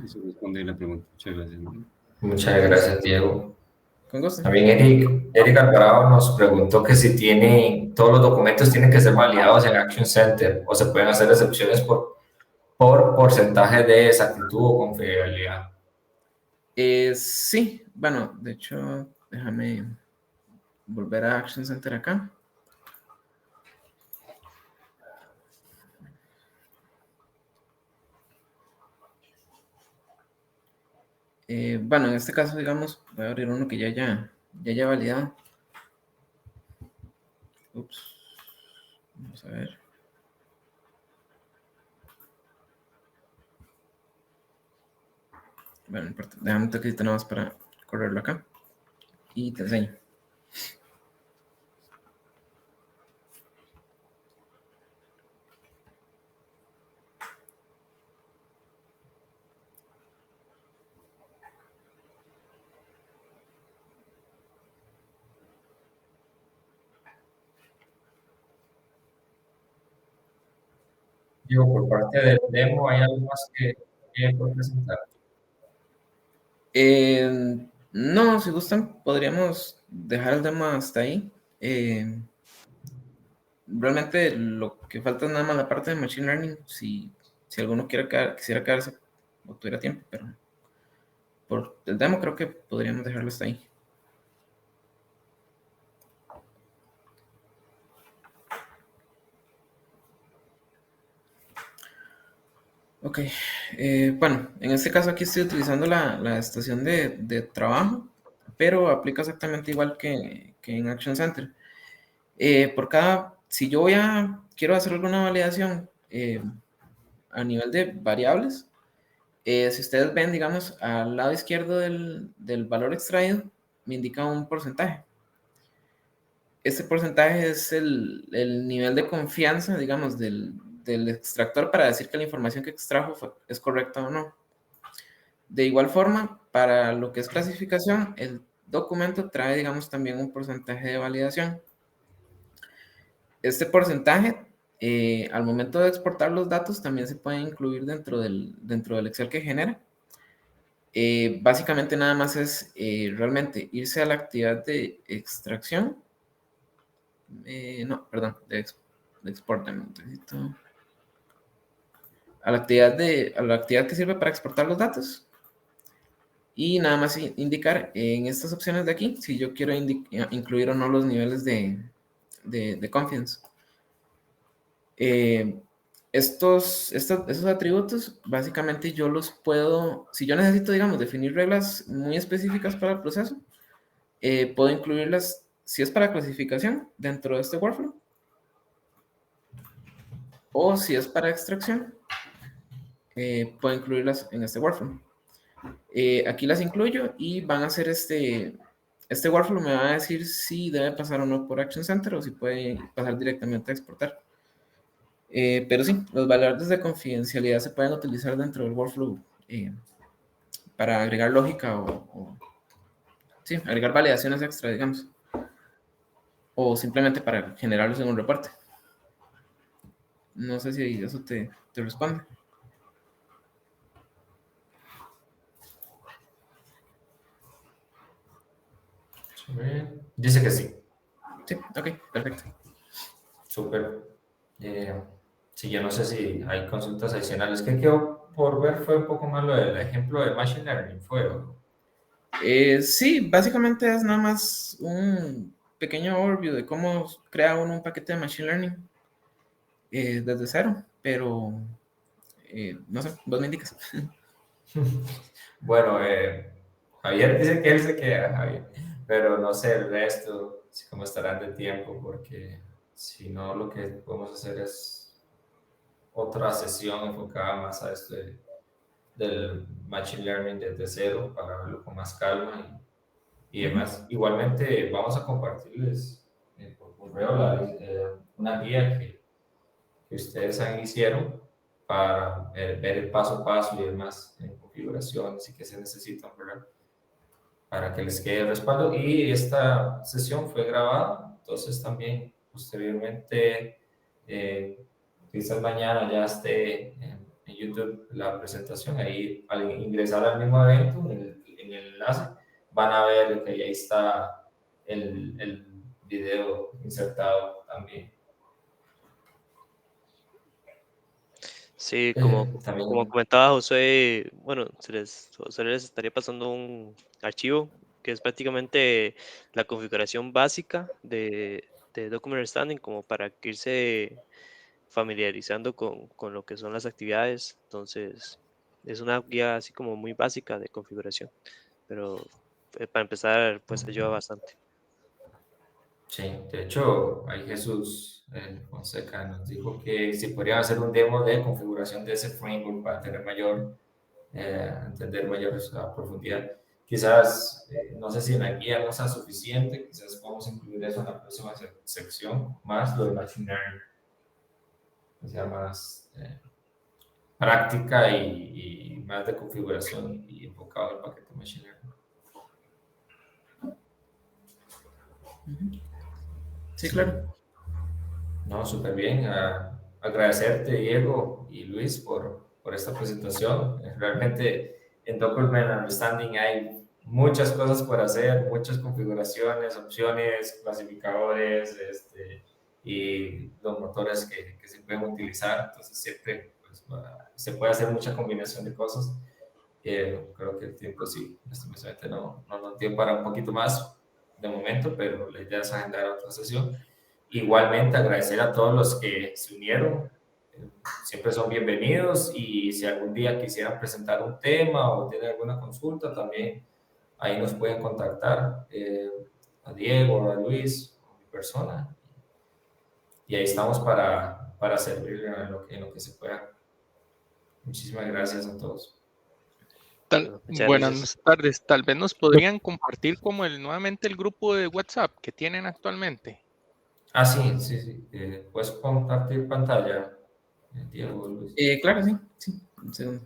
eso responde la pregunta. Muchas gracias. Muchas gracias, Diego. Con gusto. También Eric Alvarado nos preguntó que si todos los documentos tienen que ser validados en Action Center o se pueden hacer excepciones por porcentaje de exactitud o confiabilidad. Sí, bueno, de hecho, déjame volver a Action Center acá. Bueno, en este caso, digamos, voy a abrir uno que ya haya validado. Ups. Vamos a ver. Bueno, no importa. Déjame un toquecito nada más para correrlo acá. Y te enseño. Diego, por parte del demo, ¿hay algo más que por presentar? No, si gustan, podríamos dejar el demo hasta ahí. Realmente lo que falta es nada más la parte de Machine Learning. Si alguno quisiera quedarse o tuviera tiempo, pero por el demo creo que podríamos dejarlo hasta ahí. Ok, bueno, en este caso aquí estoy utilizando la estación de trabajo, pero aplica exactamente igual que en Action Center. Si yo quiero hacer alguna validación a nivel de variables, si ustedes ven, digamos, al lado izquierdo del valor extraído, me indica un porcentaje. Este porcentaje es el nivel de confianza, digamos, del extractor para decir que la información que extrajo es correcta o no. De igual forma, para lo que es clasificación, el documento trae, digamos, también un porcentaje de validación. Este porcentaje, al momento de exportar los datos, también se puede incluir dentro del Excel que genera. Básicamente nada más es realmente irse a la actividad de extracción. No, perdón, de export. A la actividad que sirve para exportar los datos. Y nada más indicar en estas opciones de aquí si yo quiero incluir o no los niveles de confidence. Esos atributos, básicamente yo los puedo, si yo necesito, digamos, definir reglas muy específicas para el proceso, puedo incluirlas, si es para clasificación, dentro de este workflow, o si es para extracción, puedo incluirlas en este workflow. Aquí las incluyo y van a hacer este workflow me va a decir si debe pasar o no por Action Center o si puede pasar directamente a exportar. Pero sí, los valores de confidencialidad se pueden utilizar dentro del workflow para agregar lógica sí, agregar validaciones extra, digamos. O simplemente para generarlos en un reporte. No sé si eso te responde. Dice que sí. Sí, ok, perfecto. Súper. Sí, yo no sé si hay consultas adicionales. ¿Qué quedó por ver? Fue un poco más lo del ejemplo de Machine Learning, ¿fue? Sí, básicamente es nada más un pequeño overview de cómo crea uno un paquete de Machine Learning desde cero, pero no sé, vos me indicas. Bueno, Javier dice que él se queda, Javier, pero no sé el resto, si cómo estarán de tiempo, porque si no, lo que podemos hacer es otra sesión enfocada más a esto del Machine Learning desde cero para verlo con más calma y demás. Igualmente, vamos a compartirles por correo una guía que ustedes hicieron para ver el paso a paso y demás en configuraciones y qué se necesitan, ¿verdad? Para que les quede el respaldo. Y esta sesión fue grabada, entonces también posteriormente, quizás mañana ya esté en YouTube la presentación. Ahí al ingresar al mismo evento, en el enlace, van a ver que ahí está el video insertado también. Sí, como También, comentaba José, bueno, José les estaría pasando un archivo que es prácticamente la configuración básica de Document Understanding, como para que irse familiarizando con lo que son las actividades. Entonces, es una guía así como muy básica de configuración, pero para empezar, pues ayuda bastante. sí, de hecho, ahí Jesús Fonseca nos dijo que si podría hacer un demo de configuración de ese framework para tener entender mayor profundidad. Quizás, no sé si en la guía no sea suficiente, quizás podemos incluir eso en la próxima sección, más lo de Machine Learning, que sea más práctica y más de configuración y enfocado al paquete Machine Learning. Sí, claro. No, súper bien. Agradecerte, Diego y Luis, por esta presentación. Realmente en Document Understanding hay muchas cosas por hacer, muchas configuraciones, opciones, clasificadores, y los motores que se pueden utilizar. Entonces siempre pues, se puede hacer mucha combinación de cosas. Creo que el tiempo sí, lastimosamente no nos dio para un poquito más de momento, pero la idea es agendar otra sesión. Igualmente agradecer a todos los que se unieron, siempre son bienvenidos, y si algún día quisieran presentar un tema o tienen alguna consulta, también ahí nos pueden contactar, a Diego, a Luis, a mi persona, y ahí estamos para servir en lo que se pueda. Muchísimas gracias a todos. Muchas Buenas gracias. tardes. Tal vez nos podrían compartir como nuevamente el grupo de WhatsApp que tienen actualmente. Ah, sí. ¿Puedes compartir pantalla, Diego, Luis? Claro, sí. Un segundo.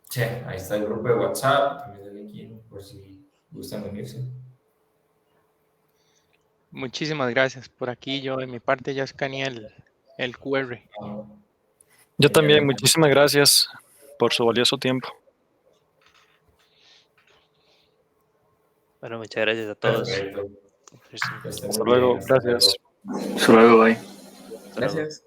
Sí, ahí está el grupo de WhatsApp, también el link por si gustan unirse. Muchísimas gracias. Por aquí yo de mi parte ya escaneé el QR. Yo también, Genial. muchísimas gracias por su valioso tiempo. Bueno, muchas gracias a todos. Perfecto. Que estén Hasta muy bien. luego, Hasta luego. gracias. Hasta luego, bye. Hasta luego. Gracias.